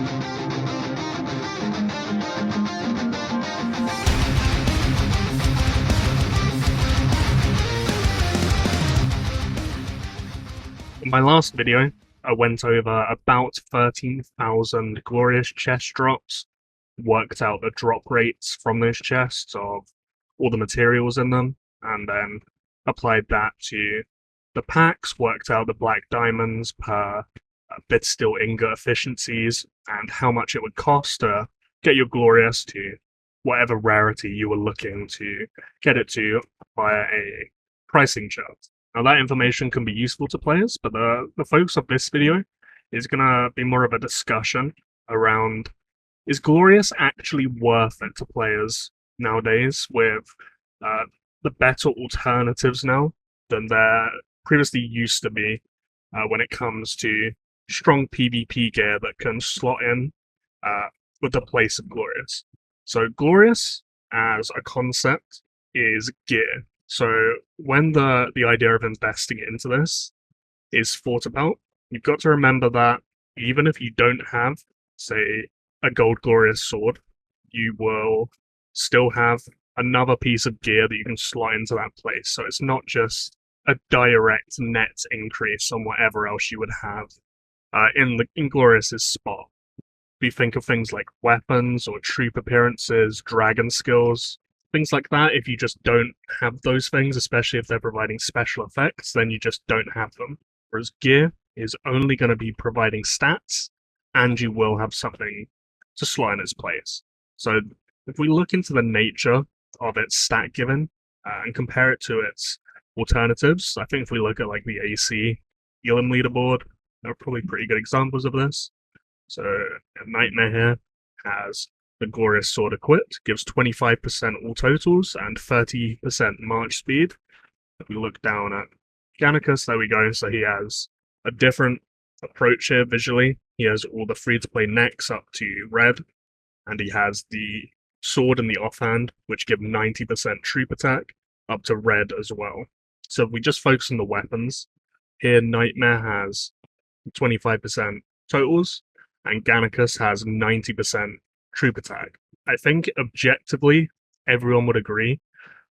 In my last video, I went over about 13,000 glorious chest drops, worked out the drop rates from those chests of all the materials in them, and then applied that to the packs, worked out the black diamonds per bit steel ingot efficiencies, and how much it would cost to get your glorious to whatever rarity you were looking to get it to via a pricing chart. Now that information can be useful to players, but the focus of this video is going to be more of a discussion around, is Glorious actually worth it to players nowadays with the better alternatives now than there previously used to be when it comes to strong PvP gear that can slot in with the place of Glorious. So Glorious as a concept is gear. So when the idea of investing into this is thought about, you've got to remember that even if you don't have, say, a gold glorious sword, you will still have another piece of gear that you can slot into that place. So it's not just a direct net increase on whatever else you would have in Glorious's spot. If you think of things like weapons or troop appearances, dragon skills, things like that, if you just don't have those things, especially if they're providing special effects, then you just don't have them. Whereas gear is only going to be providing stats, and you will have something to slot in its place. So if we look into the nature of its stat given and compare it to its alternatives, I think if we look at like the AC Elam leaderboard, there are probably pretty good examples of this. So Nightmare here has the Glorious Sword equipped, gives 25% all totals and 30% march speed. If we look down at Gannicus, there we go. So he has a different approach here visually. He has all the free-to-play necks up to red, and he has the sword and the offhand, which give 90% troop attack, up to red as well. So if we just focus on the weapons, here Nightmare has 25% totals, and Gannicus has 90% troop attack. I think objectively, everyone would agree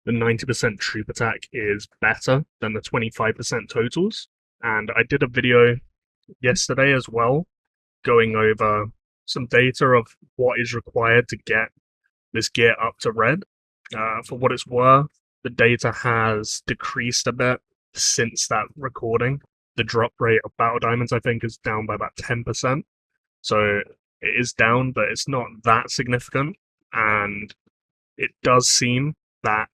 the 90% troop attack is better than the 25% totals. And I did a video yesterday as well, going over some data of what is required to get this gear up to red. For what it's worth, the data has decreased a bit since that recording. The drop rate of battle diamonds, I think, is down by about 10%. So it is down, but it's not that significant. And it does seem that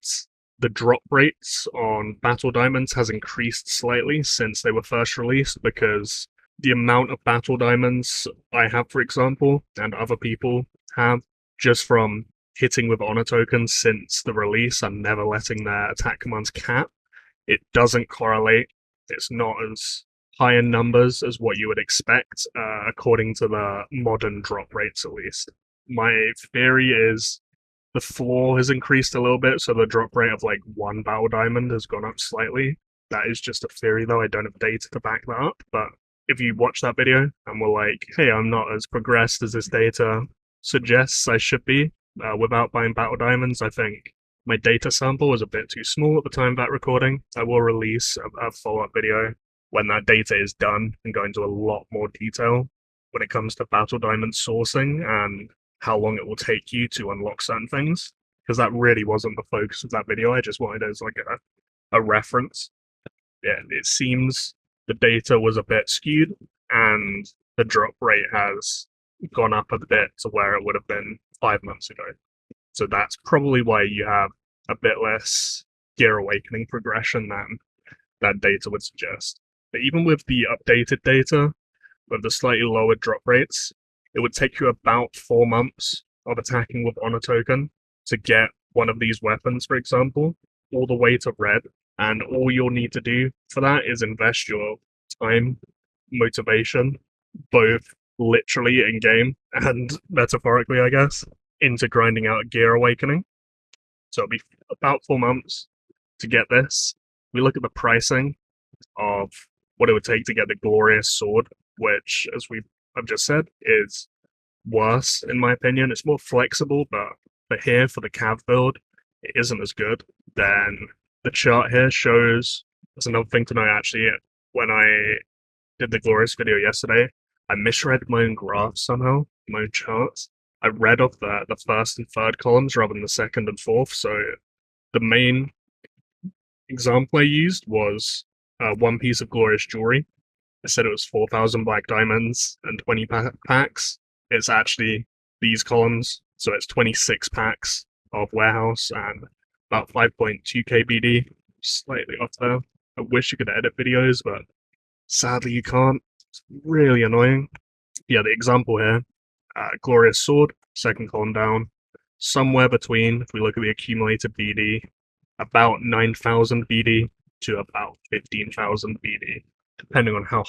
the drop rates on battle diamonds has increased slightly since they were first released, because the amount of battle diamonds I have, for example, and other people have, just from hitting with honor tokens since the release and never letting their attack commands cap, it doesn't correlate. It's not as high in numbers as what you would expect, according to the modern drop rates at least. My theory is the floor has increased a little bit, so the drop rate of like one battle diamond has gone up slightly. That is just a theory though, I don't have data to back that up, but if you watch that video and were like, hey, I'm not as progressed as this data suggests I should be without buying battle diamonds, I think my data sample was a bit too small at the time of that recording. I will release a follow-up video when that data is done and go into a lot more detail when it comes to battle diamond sourcing and how long it will take you to unlock certain things, because that really wasn't the focus of that video. I just wanted it as like a reference. Yeah, it seems the data was a bit skewed and the drop rate has gone up a bit to where it would have been 5 months ago. So that's probably why you have a bit less Gear Awakening progression than that data would suggest. But even with the updated data, with the slightly lower drop rates, it would take you about 4 months of attacking with Honor Token to get one of these weapons, for example, all the way to red. And all you'll need to do for that is invest your time, motivation, both literally in-game and metaphorically, I guess, into grinding out Gear Awakening. So it'll be about 4 months to get this. We look at the pricing of what it would take to get the Glorious Sword, which, as I've just said, is worse in my opinion. It's more flexible, but here for the cav build, it isn't as good. Then the chart here shows. That's another thing to know actually. When I did the Glorious video yesterday, I misread my own graphs somehow, my own charts. I read off the first and third columns rather than the second and fourth. So the main example I used was one piece of Glorious jewelry. I said it was 4,000 black diamonds and 20 packs. It's actually these columns, so it's 26 packs of warehouse and about 5.2k BD, slightly off there. I wish you could edit videos, but sadly you can't. It's really annoying. Yeah, the example here, Glorious Sword, second column down, somewhere between, if we look at the accumulated BD, about 9,000 BD to about 15,000 BD, depending on how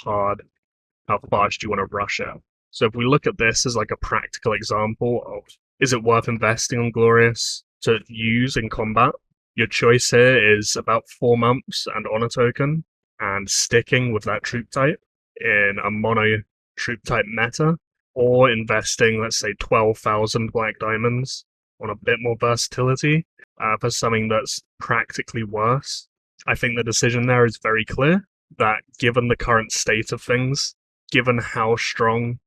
fast you want to rush it. So if we look at this as like a practical example of, is it worth investing on Glorious to use in combat? Your choice here is about 4 months and on a token, and sticking with that troop type in a mono troop type meta, or investing, let's say, 12,000 black diamonds on a bit more versatility for something that's practically worse. I think the decision there is very clear that given the current state of things, given how strong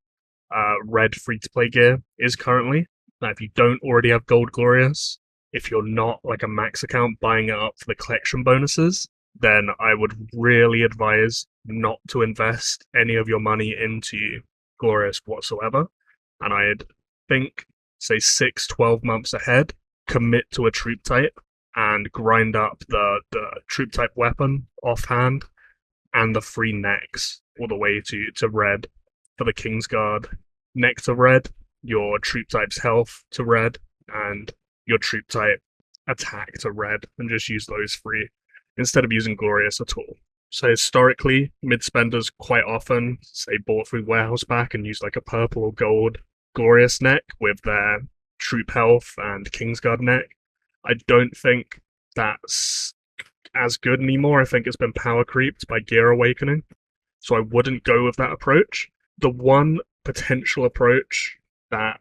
red free-to-play gear is currently, that if you don't already have Gold Glorious, if you're not like a max account buying it up for the collection bonuses, then I would really advise not to invest any of your money into Glorious whatsoever. And I'd think, say 6-12 months ahead, commit to a troop type and grind up the troop type weapon offhand and the free necks all the way to red for the Kingsguard. Neck to red, your troop type's health to red, and your troop type attack to red, and just use those free instead of using Glorious at all. So historically, mid-spenders quite often, say, bought through Warehouse Pack and used like a purple or gold Glorious neck with their troop health and Kingsguard neck. I don't think that's as good anymore. I think it's been power creeped by Gear Awakening, so I wouldn't go with that approach. The one potential approach that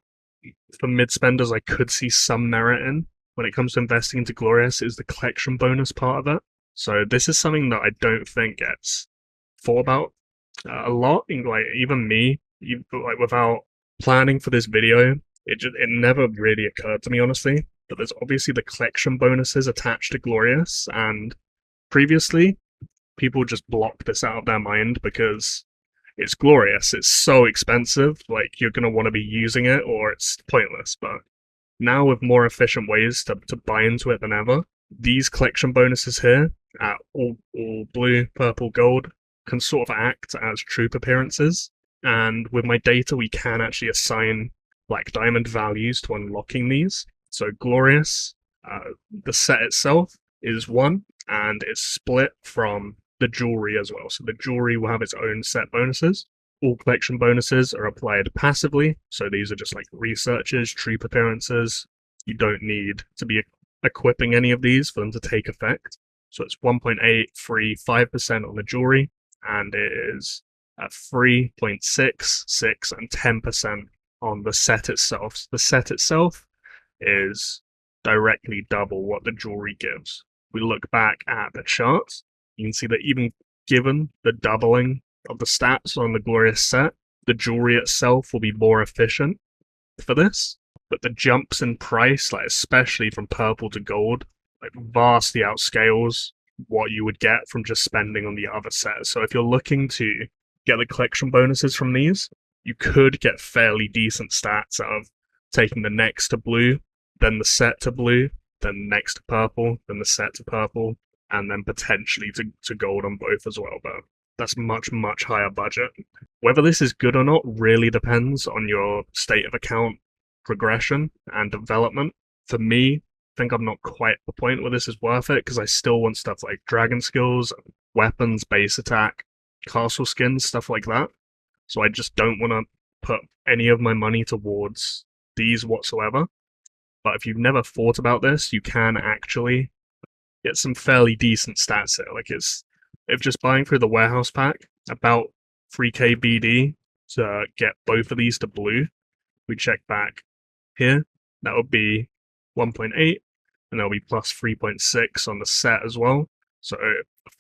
for mid-spenders I could see some merit in when it comes to investing into Glorious is the collection bonus part of it. So this is something that I don't think gets thought about a lot. Like even me, like without planning for this video, it never really occurred to me honestly. But there's obviously the collection bonuses attached to Glorious, and previously people just blocked this out of their mind because it's Glorious. It's so expensive, like you're gonna want to be using it or it's pointless. But now with more efficient ways to buy into it than ever, these collection bonuses here at all blue, purple, gold can sort of act as troop appearances. And with my data, we can actually assign black diamond values to unlocking these. So Glorious, the set itself is 1, and it's split from the jewelry as well. So the jewelry will have its own set bonuses. All collection bonuses are applied passively. So these are just like researches, troop appearances. You don't need to be equipping any of these for them to take effect. So it's 1.8, 3, 5% on the jewelry, and it is at 3.6, 6, and 10% on the set itself. So the set itself is directly double what the jewelry gives. We look back at the charts, you can see that even given the doubling of the stats on the Glorious set, the jewelry itself will be more efficient for this. But the jumps in price, like especially from purple to gold, like vastly outscales what you would get from just spending on the other set. So if you're looking to get the collection bonuses from these, you could get fairly decent stats out of taking the next to blue, then the set to blue, then next to purple, then the set to purple, and then potentially to gold on both as well. But that's much, much higher budget. Whether this is good or not really depends on your state of account progression and development. For me, I think I'm not quite at the point where this is worth it because I still want stuff like dragon skills, weapons, base attack, castle skins, stuff like that. So I just don't want to put any of my money towards these whatsoever. But if you've never thought about this, you can actually get some fairly decent stats here. Like if just buying through the warehouse pack, about 3k BD to get both of these to blue, We check back here, that would be 1.8, and that'll be plus 3.6 on the set as well. So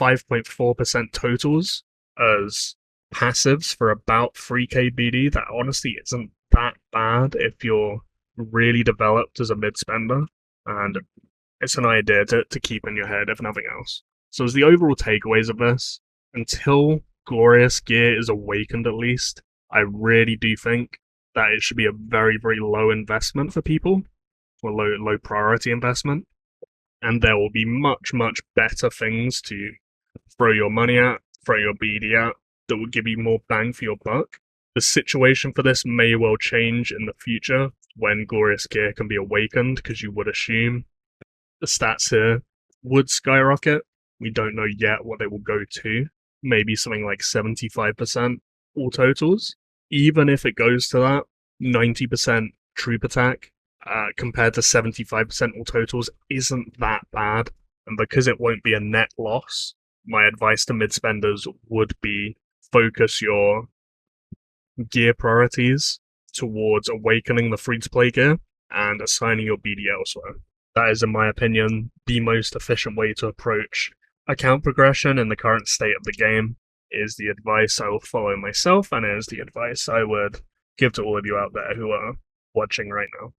5.4% totals as passives for about 3k BD. That honestly isn't that bad if you're really developed as a mid spender, and it's an idea to keep in your head if nothing else. So as the overall takeaways of this, until Glorious Gear is awakened at least, I really do think that it should be a very, very low investment for people, or low priority investment, and there will be much, much better things to throw your money at, throw your BD at, that will give you more bang for your buck. The situation for this may well change in the future when Glorious Gear can be awakened, because you would assume the stats here would skyrocket. We don't know yet what they will go to. Maybe something like 75% all totals. Even if it goes to that, 90% troop attack compared to 75% all totals isn't that bad. And because it won't be a net loss, my advice to mid spenders would be focus your gear priorities towards awakening the free-to-play gear and assigning your BD elsewhere. That is, in my opinion, the most efficient way to approach account progression in the current state of the game. Is the advice I will follow myself, and is the advice I would give to all of you out there who are watching right now.